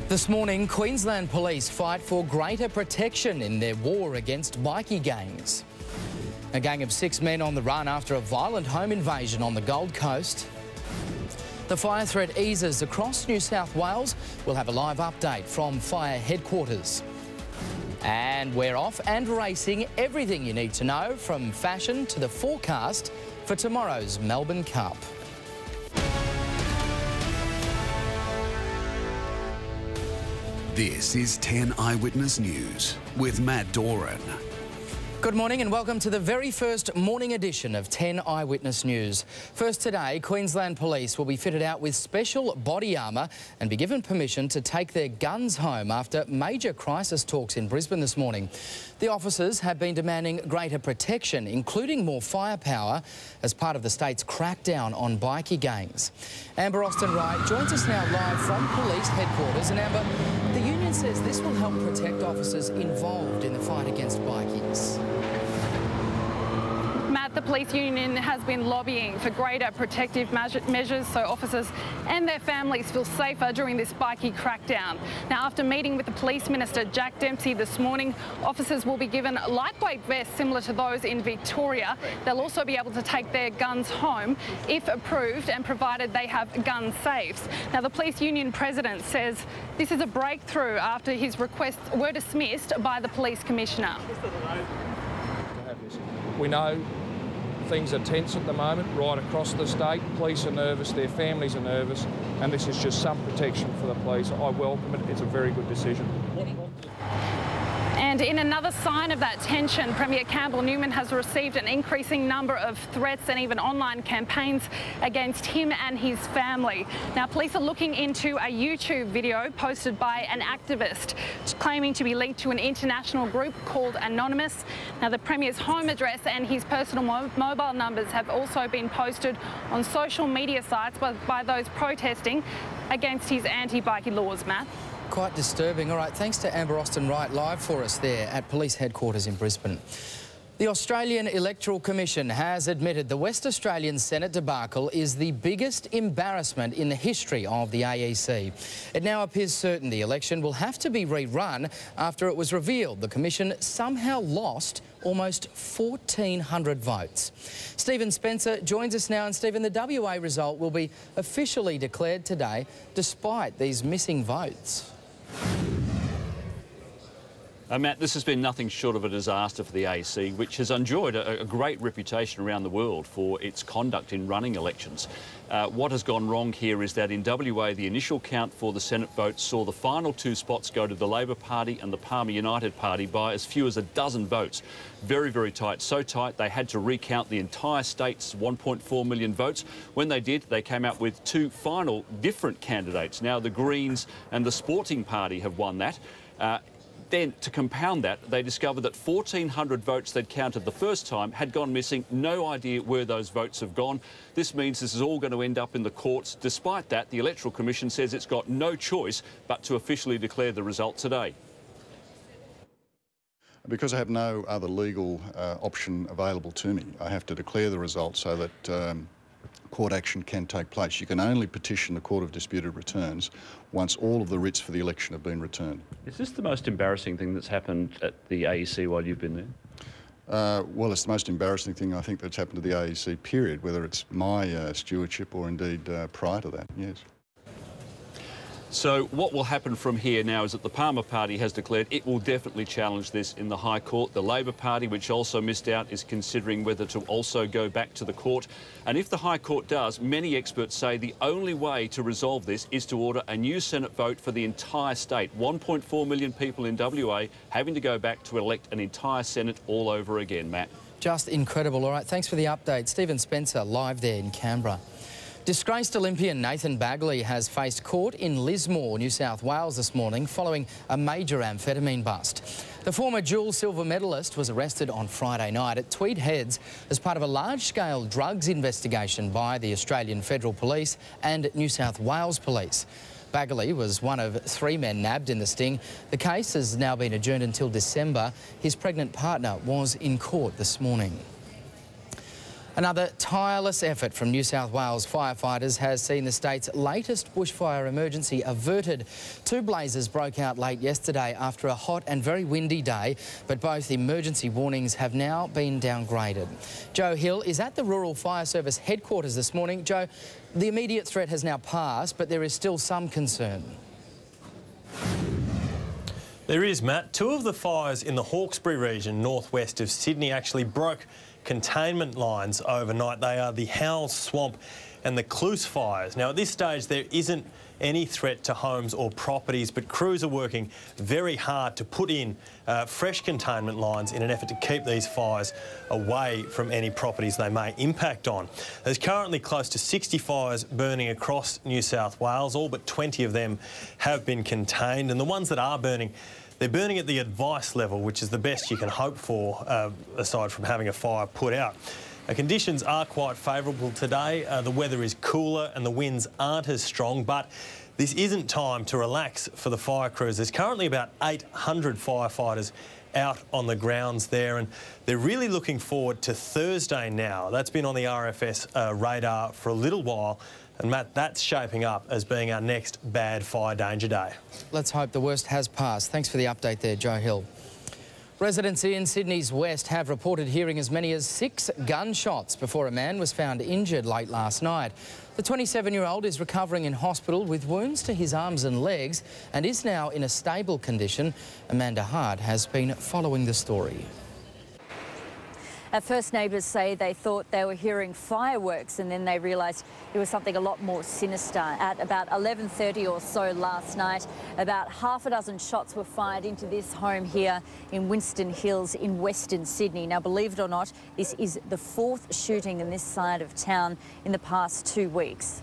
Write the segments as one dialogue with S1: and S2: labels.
S1: This morning, Queensland police fight for greater protection in their war against bikie gangs. A gang of 6 men on the run after a violent home invasion on the Gold Coast. The fire threat eases across New South Wales. We'll have a live update from fire headquarters. And we're off and racing. Everything you need to know, from fashion to the forecast for tomorrow's Melbourne Cup.
S2: This is 10 Eyewitness News with Matt Doran.
S1: Good morning and welcome to the very first morning edition of 10 Eyewitness News. First today, Queensland Police will be fitted out with special body armour and be given permission to take their guns home after major crisis talks in Brisbane this morning. The officers have been demanding greater protection, including more firepower, as part of the state's crackdown on bikie gangs. Amber Austin-Wright joins us now live from police headquarters. And Amber, the union says this will help protect officers involved in the fight against bikies.
S3: Matt, the police union has been lobbying for greater protective measures so officers and their families feel safer during this bikie crackdown. Now, after meeting with the Police Minister Jack Dempsey this morning, officers will be given lightweight vests similar to those in Victoria. They'll also be able to take their guns home if approved and provided they have gun safes. Now, the police union president says this is a breakthrough after his requests were dismissed by the police commissioner.
S4: We know things are tense at the moment right across the state. Police are nervous, their families are nervous, and this is just some protection for the police. I welcome it. It's a very good decision.
S3: And in another sign of that tension, Premier Campbell Newman has received an increasing number of threats and even online campaigns against him and his family. Now, police are looking into a YouTube video posted by an activist claiming to be linked to an international group called Anonymous. Now, the Premier's home address and his personal mobile numbers have also been posted on social media sites by those protesting against his anti-bikie laws, Matt.
S1: Quite disturbing. All right, thanks to Amber Austin-Wright live for us there at police headquarters in Brisbane. The Australian Electoral Commission has admitted the West Australian Senate debacle is the biggest embarrassment in the history of the AEC. It now appears certain the election will have to be rerun after it was revealed the Commission somehow lost almost 1,400 votes. Stephen Spencer joins us now, and Stephen, the WA result will be officially declared today despite these missing votes.
S5: Matt, this has been nothing short of a disaster for the AEC, which has enjoyed a great reputation around the world for its conduct in running elections. What has gone wrong here is that in WA, the initial count for the Senate votes saw the final 2 spots go to the Labor Party and the Palmer United Party by as few as a dozen votes. Very, very tight. So tight they had to recount the entire state's 1.4 million votes. When they did, they came out with 2 final different candidates. Now, the Greens and the Sporting Party have won that. Then, to compound that, they discovered that 1,400 votes they'd counted the first time had gone missing. No idea where those votes have gone. This means this is all going to end up in the courts. Despite that, the Electoral Commission says it's got no choice but to officially declare the result today.
S6: Because I have no other legal option available to me, I have to declare the result so that court action can take place. You can only petition the Court of Disputed Returns once all of the writs for the election have been returned.
S5: Is this the most embarrassing thing that's happened at the AEC while you've been there?
S6: Well, it's the most embarrassing thing I think that's happened to the AEC, period, whether it's my stewardship or indeed prior to that, yes.
S5: So what will happen from here now is that the Palmer Party has declared it will definitely challenge this in the High Court. The Labor Party, which also missed out, is considering whether to also go back to the court. And if the High Court does, many experts say the only way to resolve this is to order a new Senate vote for the entire state. 1.4 million people in WA having to go back to elect an entire Senate all over again, Matt.
S1: Just incredible. All right, thanks for the update. Stephen Spencer live there in Canberra. Disgraced Olympian Nathan Bagley has faced court in Lismore, New South Wales this morning following a major amphetamine bust. The former dual silver medalist was arrested on Friday night at Tweed Heads as part of a large-scale drugs investigation by the Australian Federal Police and New South Wales Police. Bagley was one of 3 men nabbed in the sting. The case has now been adjourned until December. His pregnant partner was in court this morning. Another tireless effort from New South Wales firefighters has seen the state's latest bushfire emergency averted. 2 blazes broke out late yesterday after a hot and very windy day, but both emergency warnings have now been downgraded. Joe Hill is at the Rural Fire Service headquarters this morning. Joe, the immediate threat has now passed, but there is still some concern.
S7: There is, Matt. 2 of the fires in the Hawkesbury region, northwest of Sydney, actually broke containment lines overnight. They are the Howells Swamp and the Cluse fires. Now, at this stage, there isn't any threat to homes or properties, but crews are working very hard to put in fresh containment lines in an effort to keep these fires away from any properties they may impact on. There's currently close to 60 fires burning across New South Wales. All but 20 of them have been contained, and the ones that are burning, they're burning at the advice level, which is the best you can hope for, aside from having a fire put out. Conditions are quite favourable today. The weather is cooler and the winds aren't as strong, but this isn't time to relax for the fire crews. There's currently about 800 firefighters out on the grounds there, and they're really looking forward to Thursday now. That's been on the RFS radar for a little while. And Matt, that's shaping up as being our next bad fire danger day.
S1: Let's hope the worst has passed. Thanks for the update there, Joe Hill. Residents in Sydney's west have reported hearing as many as 6 gunshots before a man was found injured late last night. The 27-year-old is recovering in hospital with wounds to his arms and legs and is now in a stable condition. Amanda Hart has been following the story.
S8: At first, neighbours say they thought they were hearing fireworks, and then they realised it was something a lot more sinister. At about 11:30 or so last night, about half a dozen shots were fired into this home here in Winston Hills in Western Sydney. Now, believe it or not, this is the 4th shooting in this side of town in the past 2 weeks.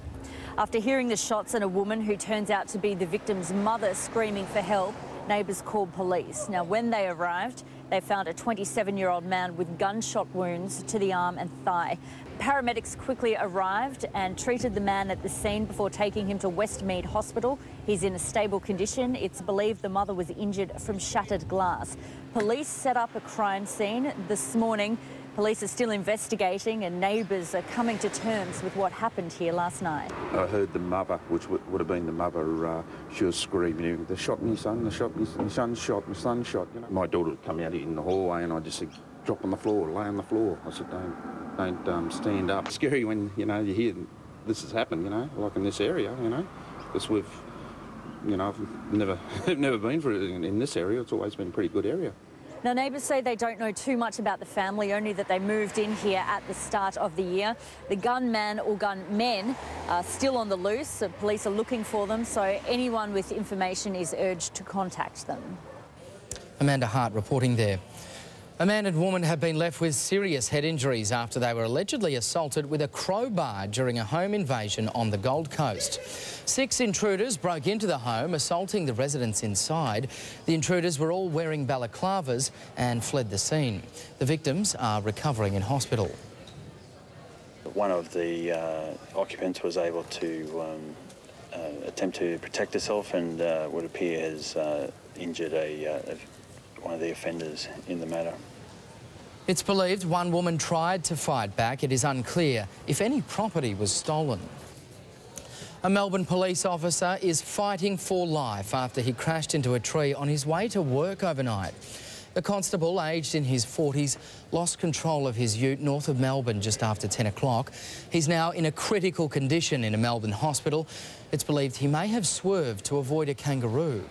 S8: After hearing the shots and a woman who turns out to be the victim's mother screaming for help, neighbours called police. Now, when they arrived, they found a 27-year-old man with gunshot wounds to the arm and thigh. Paramedics quickly arrived and treated the man at the scene before taking him to Westmead Hospital. He's in a stable condition. It's believed the mother was injured from shattered glass. Police set up a crime scene this morning. Police are still investigating, and neighbours are coming to terms with what happened here last night.
S9: I heard the mother, which would have been the mother, she was screaming, "They shot my son, they shot my son shot, my son shot." You know? My daughter would come out in the hallway and I just said, "Drop on the floor, lay on the floor." I said, don't stand up. It's scary when, you know, you hear this has happened, you know, like in this area, you know. Because we've, you know, I've never been for it in this area. It's always been a pretty good area.
S8: Now, neighbours say they don't know too much about the family, only that they moved in here at the start of the year. The gunman or gunmen are still on the loose, so police are looking for them, so anyone with information is urged to contact them.
S1: Amanda Hart reporting there. A man and woman have been left with serious head injuries after they were allegedly assaulted with a crowbar during a home invasion on the Gold Coast. 6 intruders broke into the home, assaulting the residents inside. The intruders were all wearing balaclavas and fled the scene. The victims are recovering in hospital.
S10: One of the occupants was able to attempt to protect herself and would appear has injured one of the offenders in the matter.
S1: It's believed one woman tried to fight back. It is unclear if any property was stolen. A Melbourne police officer is fighting for life after he crashed into a tree on his way to work overnight. The constable, aged in his 40s, lost control of his ute north of Melbourne just after 10 o'clock. He's now in a critical condition in a Melbourne hospital. It's believed he may have swerved to avoid a kangaroo.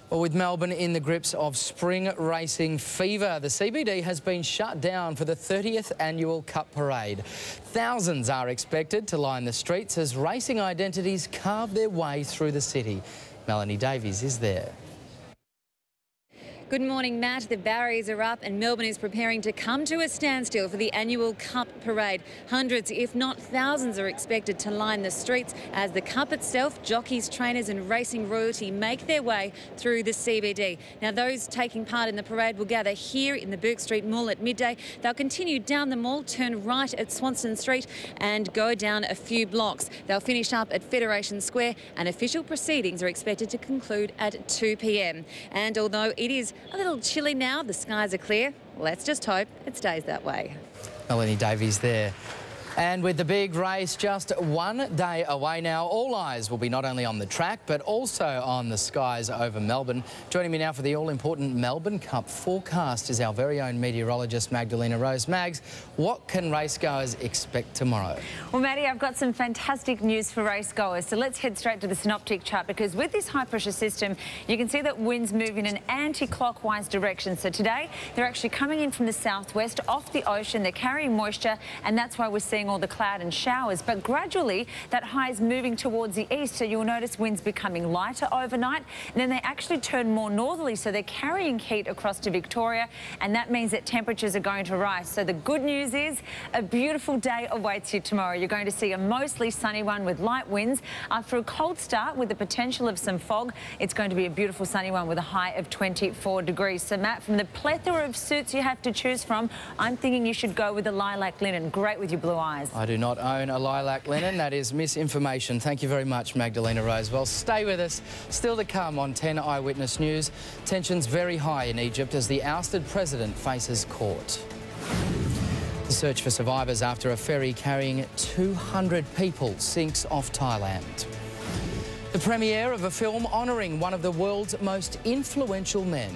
S1: Well, with Melbourne in the grips of spring racing fever, the CBD has been shut down for the 30th annual Cup Parade. Thousands are expected to line the streets as racing identities carve their way through the city. Melanie Davies is there.
S11: Good morning, Matt. The barriers are up and Melbourne is preparing to come to a standstill for the annual Cup Parade. Hundreds, if not thousands, are expected to line the streets as the Cup itself, jockeys, trainers and racing royalty make their way through the CBD. Now, those taking part in the parade will gather here in the Bourke Street Mall at midday. They'll continue down the mall, turn right at Swanston Street and go down a few blocks. They'll finish up at Federation Square and official proceedings are expected to conclude at 2 p.m. And although it is A little chilly now, the skies are clear. Let's just hope it stays that way.
S1: Melanie Davies there. And with the big race just 1 day away now, all eyes will be not only on the track but also on the skies over Melbourne. Joining me now for the all-important Melbourne Cup forecast is our very own meteorologist Magdalena Rose. Mags, what can racegoers expect tomorrow?
S12: Well, Maddie, I've got some fantastic news for racegoers. So let's head straight to the synoptic chart, because with this high-pressure system, you can see that winds move in an anti-clockwise direction. So today, they're actually coming in from the southwest off the ocean. They're carrying moisture, and that's why we're seeing all the cloud and showers, but gradually that high is moving towards the east, so you'll notice winds becoming lighter overnight, and then they actually turn more northerly, so they're carrying heat across to Victoria, and that means that temperatures are going to rise. So the good news is a beautiful day awaits you tomorrow. You're going to see a mostly sunny one with light winds. After a cold start with the potential of some fog, it's going to be a beautiful sunny one with a high of 24 degrees. So Matt, from the plethora of suits you have to choose from, I'm thinking you should go with the lilac linen. Great with your blue eyes.
S1: I do not own a lilac linen. That is misinformation. Thank you very much, Magdalena Rose. Well, stay with us. Still to come on 10 Eyewitness News. Tensions very high in Egypt as the ousted president faces court. The search for survivors after a ferry carrying 200 people sinks off Thailand. The premiere of a film honouring one of the world's most influential men.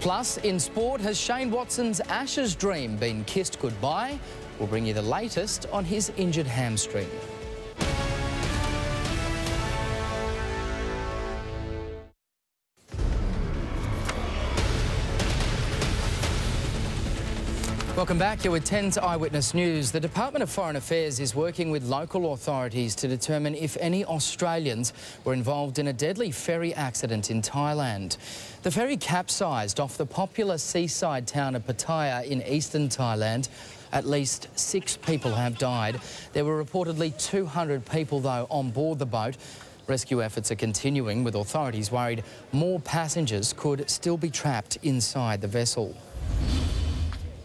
S1: Plus, in sport, has Shane Watson's Ashes dream been kissed goodbye? We'll bring you the latest on his injured hamstring. Welcome back. You're with 10's Eyewitness News. The Department of Foreign Affairs is working with local authorities to determine if any Australians were involved in a deadly ferry accident in Thailand. The ferry capsized off the popular seaside town of Pattaya in eastern Thailand. At least 6 people have died. There were reportedly 200 people, though, on board the boat. Rescue efforts are continuing, with authorities worried more passengers could still be trapped inside the vessel.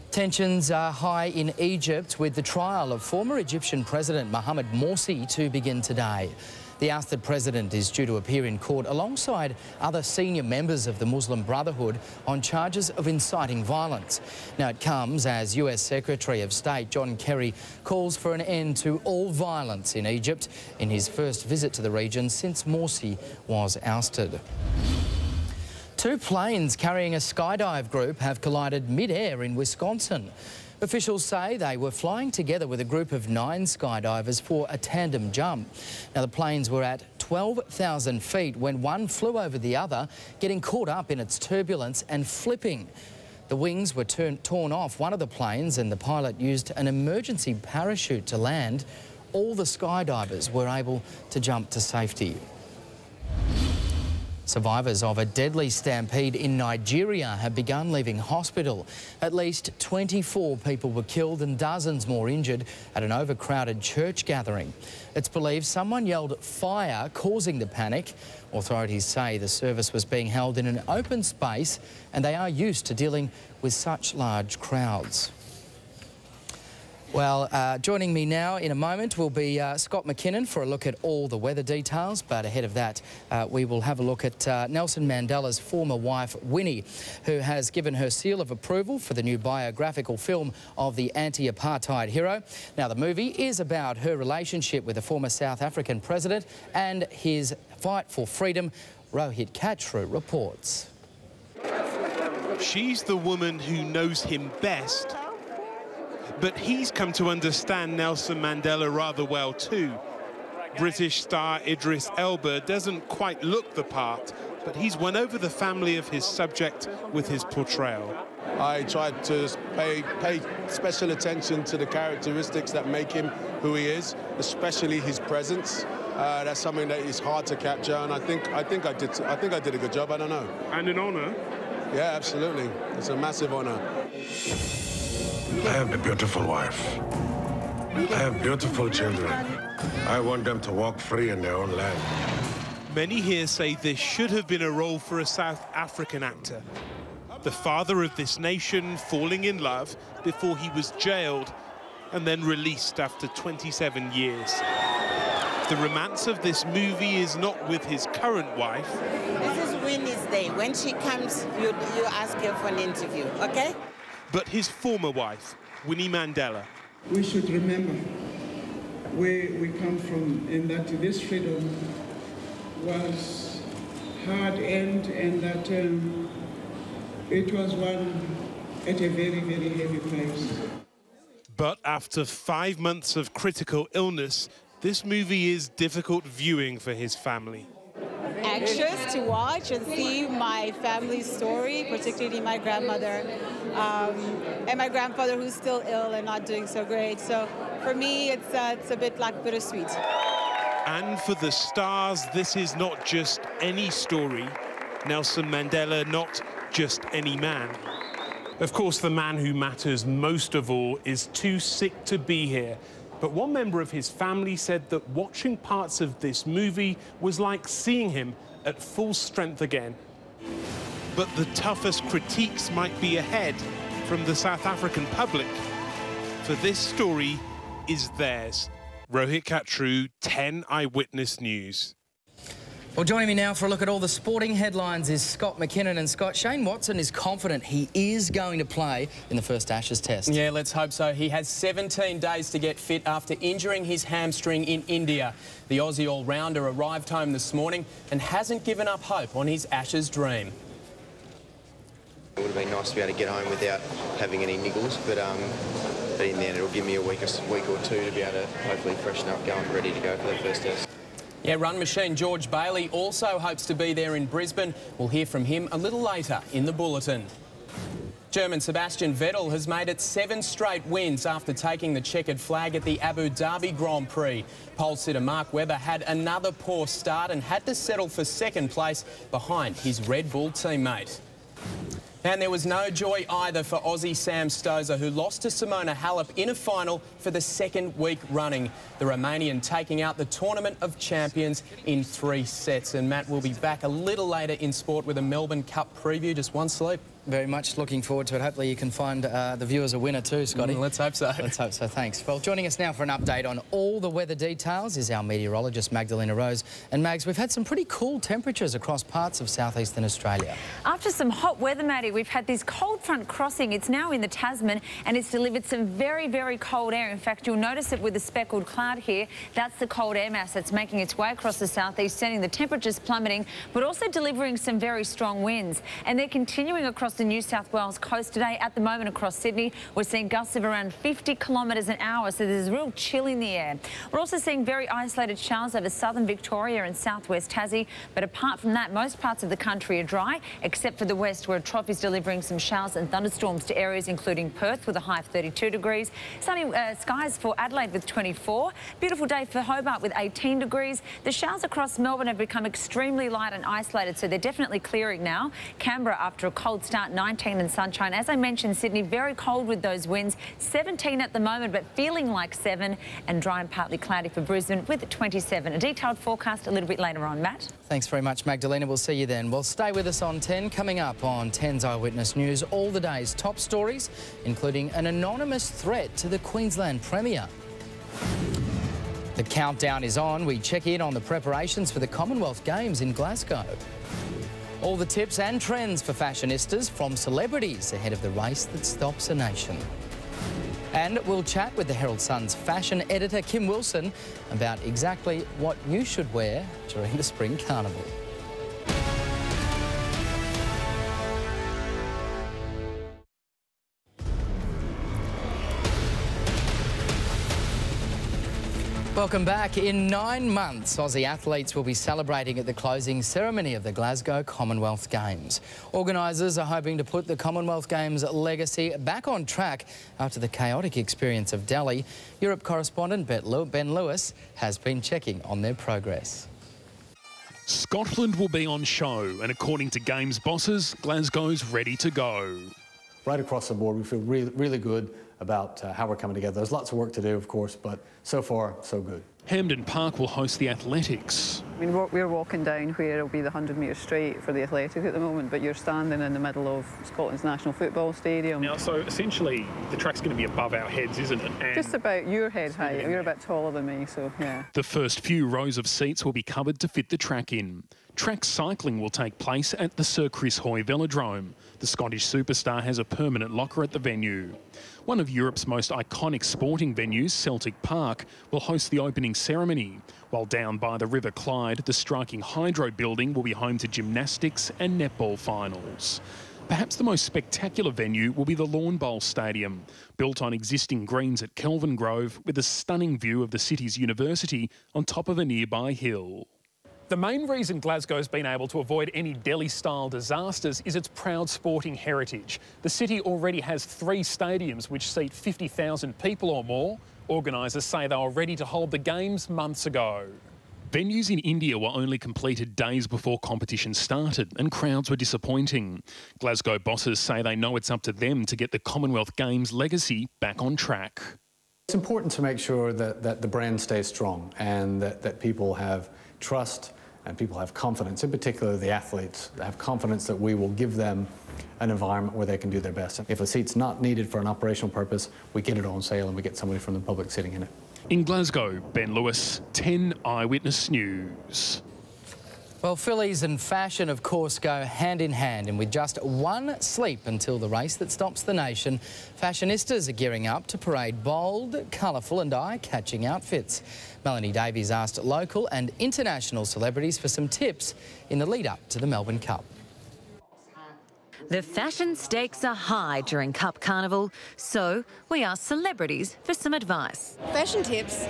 S1: Tensions are high in Egypt, with the trial of former Egyptian President Mohamed Morsi to begin today. The ousted president is due to appear in court alongside other senior members of the Muslim Brotherhood on charges of inciting violence. Now, it comes as US Secretary of State John Kerry calls for an end to all violence in Egypt in his first visit to the region since Morsi was ousted. 2 planes carrying a skydive group have collided mid-air in Wisconsin. Officials say they were flying together with a group of 9 skydivers for a tandem jump. Now, the planes were at 12,000 feet when one flew over the other, getting caught up in its turbulence and flipping. The wings were torn off one of the planes, and the pilot used an emergency parachute to land. All the skydivers were able to jump to safety. Survivors of a deadly stampede in Nigeria have begun leaving hospital. At least 24 people were killed and dozens more injured at an overcrowded church gathering. It's believed someone yelled fire, causing the panic. Authorities say the service was being held in an open space and they are used to dealing with such large crowds. Well, joining me now in a moment will be Scott McKinnon for a look at all the weather details. But ahead of that, we will have a look at Nelson Mandela's former wife, Winnie, who has given her seal of approval for the new biographical film of the anti-apartheid hero. Now, the movie is about her relationship with the former South African president and his fight for freedom. Rohit Kachru reports.
S13: She's the woman who knows him best. But he's come to understand Nelson Mandela rather well too. British star Idris Elba doesn't quite look the part, but he's won over the family of his subject with his portrayal.
S14: I tried to pay special attention to the characteristics that make him who he is, especially his presence. That's something that is hard to capture, and I think I did a good job. I don't know.
S13: And an honour.
S14: Yeah, absolutely. It's a massive honour.
S15: I have a beautiful wife. I have beautiful children. I want them to walk free in their own land.
S13: Many here say this should have been a role for a South African actor. The father of this nation falling in love before he was jailed and then released after 27 years. The romance of this movie is not with his current wife.
S16: This is Winnie's day. When she comes, you ask her for an interview, okay?
S13: But his former wife, Winnie Mandela.
S17: We should remember where we come from and that this freedom was hard-earned and that it was won at a very, very heavy price.
S13: But after 5 months of critical illness, this movie is difficult viewing for his family.
S18: Anxious to watch and see my family's story, particularly my grandmother and my grandfather, who's still ill and not doing so great. So for me, it's a bit like bittersweet.
S13: And for the stars, this is not just any story. Nelson Mandela, not just any man. Of course, the man who matters most of all is too sick to be here. But one member of his family said that watching parts of this movie was like seeing him at full strength again. But the toughest critiques might be ahead from the South African public. For this story is theirs. Rohit Katru, 10 Eyewitness News.
S1: Well, joining me now for a look at all the sporting headlines is Scott McKinnon. And Scott, Shane Watson is confident he is going to play in the first Ashes test.
S19: Yeah, let's hope so. He has 17 days to get fit after injuring his hamstring in India. The Aussie all-rounder arrived home this morning and hasn't given up hope on his Ashes dream.
S20: It would have been nice to be able to get home without having any niggles, but in the end it'll give me a week or two to be able to hopefully freshen up, go and ready to go for the first test.
S19: Yeah, run machine George Bailey also hopes to be there in Brisbane. We'll hear from him a little later in the Bulletin. German Sebastian Vettel has made it 7 straight wins after taking the checkered flag at the Abu Dhabi Grand Prix. Pole sitter Mark Webber had another poor start and had to settle for second place behind his Red Bull teammate. And there was no joy either for Aussie Sam Stosur, who lost to Simona Halep in a final for the second week running. The Romanian taking out the Tournament of Champions in 3 sets. And Matt will be back a little later in sport with a Melbourne Cup preview. Just one sleep.
S1: Very much looking forward to it. Hopefully you can find the viewers a winner too, Scotty.
S19: Let's hope so.
S1: Let's hope so, thanks. Well, joining us now for an update on all the weather details is our meteorologist, Magdalena Rose. And Mags, we've had some pretty cool temperatures across parts of southeastern Australia.
S12: After some hot weather, Maddie, we've had this cold front crossing. It's now in the Tasman and it's delivered some very, very cold air. In fact, you'll notice it with the speckled cloud here. That's the cold air mass that's making its way across the southeast, sending the temperatures plummeting, but also delivering some very strong winds. And they're continuing across the New South Wales coast today. At the moment across Sydney, we're seeing gusts of around 50 kilometres an hour, so there's real chill in the air. We're also seeing very isolated showers over southern Victoria and southwest Tassie, but apart from that, most parts of the country are dry, except for the west, where a trough is delivering some showers and thunderstorms to areas including Perth with a high of 32 degrees. Sunny skies for Adelaide with 24. Beautiful day for Hobart with 18 degrees. The showers across Melbourne have become extremely light and isolated, so they're definitely clearing now. Canberra, after a cold start, 19 and sunshine. As I mentioned, Sydney very cold with those winds, 17 at the moment, but feeling like 7, and dry and partly cloudy for Brisbane with 27. A detailed forecast a little bit later on, Matt.
S1: Thanks very much, Magdalena. We'll see you then. Well, stay with us on 10. Coming up on 10's Eyewitness News, all the day's top stories, including an anonymous threat to the Queensland Premier. The countdown is on. We check in on the preparations for the Commonwealth Games in Glasgow. All the tips and trends for fashionistas from celebrities ahead of the race that stops a nation. And we'll chat with the Herald Sun's fashion editor, Kim Wilson, about exactly what you should wear during the Spring Carnival. Welcome back. In 9 months, Aussie athletes will be celebrating at the closing ceremony of the Glasgow Commonwealth Games. Organisers are hoping to put the Commonwealth Games legacy back on track after the chaotic experience of Delhi. Europe correspondent Ben Lewis has been checking on their progress.
S21: Scotland will be on show, and according to Games bosses, Glasgow's ready to go. right across the board, we feel really good about how we're coming together. There's lots of work to do, of course, but so far, so good.
S22: Hampden Park will host the athletics.
S23: I mean, we're walking down where it'll be the 100-metre straight for the athletics at the moment, but you're standing in the middle of Scotland's National Football Stadium.
S22: Now, so essentially, the track's going to be above our heads, isn't it? And
S23: just about your head height. You're a bit taller than me, so yeah.
S22: the first few rows of seats will be covered to fit the track in. Track cycling will take place at the Sir Chris Hoy Velodrome. The Scottish superstar has a permanent locker at the venue. One of Europe's most iconic sporting venues, Celtic Park, will host the opening ceremony, while down by the River Clyde, the striking Hydro building will be home to gymnastics and netball finals. Perhaps the most spectacular venue will be the Lawn Bowl Stadium, built on existing greens at Kelvin Grove with a stunning view of the city's university on top of a nearby hill. The main reason Glasgow's been able to avoid any Delhi-style disasters is its proud sporting heritage. The city already has 3 stadiums which seat 50,000 people or more. Organisers say they were ready to hold the games months ago. Venues in India were only completed days before competition started and crowds were disappointing. Glasgow bosses say they know it's up to them to get the Commonwealth Games legacy back on track.
S21: It's important to make sure that the brand stays strong and that people have trust and people have confidence, in particular the athletes, have confidence that we will give them an environment where they can do their best. And if a seat's not needed for an operational purpose, we get it on sale and we get somebody from the public sitting in it.
S22: In Glasgow, Ben Lewis, 10 Eyewitness News.
S1: Well, fillies and fashion, of course, go hand in hand, and with just one sleep until the race that stops the nation, fashionistas are gearing up to parade bold, colourful and eye-catching outfits. Melanie Davies asked local and international celebrities for some tips in the lead-up to the Melbourne Cup.
S24: The fashion stakes are high during Cup Carnival, so we asked celebrities for some advice.
S25: Fashion tips?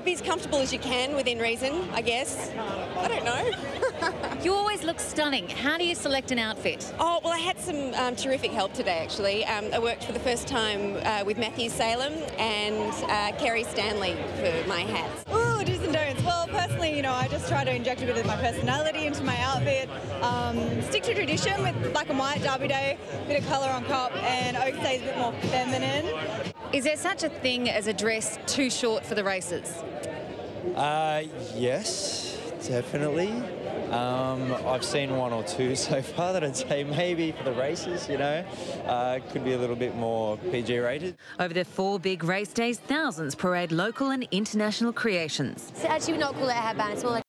S25: Be as comfortable as you can within reason, I guess. I don't know.
S24: You always look stunning. How do you select an outfit?
S25: Oh, well, I had some terrific help today, actually. I worked for the first time with Matthew Salem and Kerry Stanley for my hats.
S26: Ooh, do's and don'ts. Well, personally, you know, I just try to inject a bit of my personality into my outfit. Stick to tradition with black and white, Derby Day, a bit of colour on top, and Oaks Day is a bit more feminine.
S24: Is there such a thing as a dress too short for the races?
S27: Yes, definitely. I've seen 1 or 2 so far that I'd say maybe for the races, you know, could be a little bit more PG rated.
S24: Over the 4 big race days, thousands parade local and international creations.
S28: So actually, we're not call it a headband, it's more like